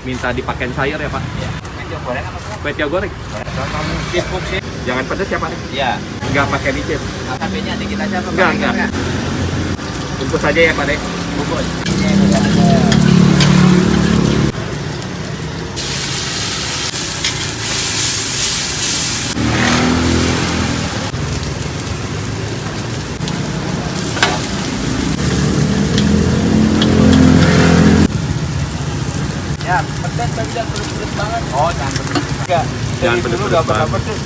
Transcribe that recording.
minta dipakein sayur ya Pak? Iya. Meja goreng apa Pak? Kue tiaw goreng. Kamu sibuk sih. Jangan pedes ya Pak? Iya. Nggak pakai micin. Cabenya dikit aja Pak? Enggak. Bungkus aja ya Pak deh. Bungkus. Ya, pedas tapi jangan pedas banget. Oh, jangan pedas. Enggak. Jangan pedes-pedes banget. Pedas.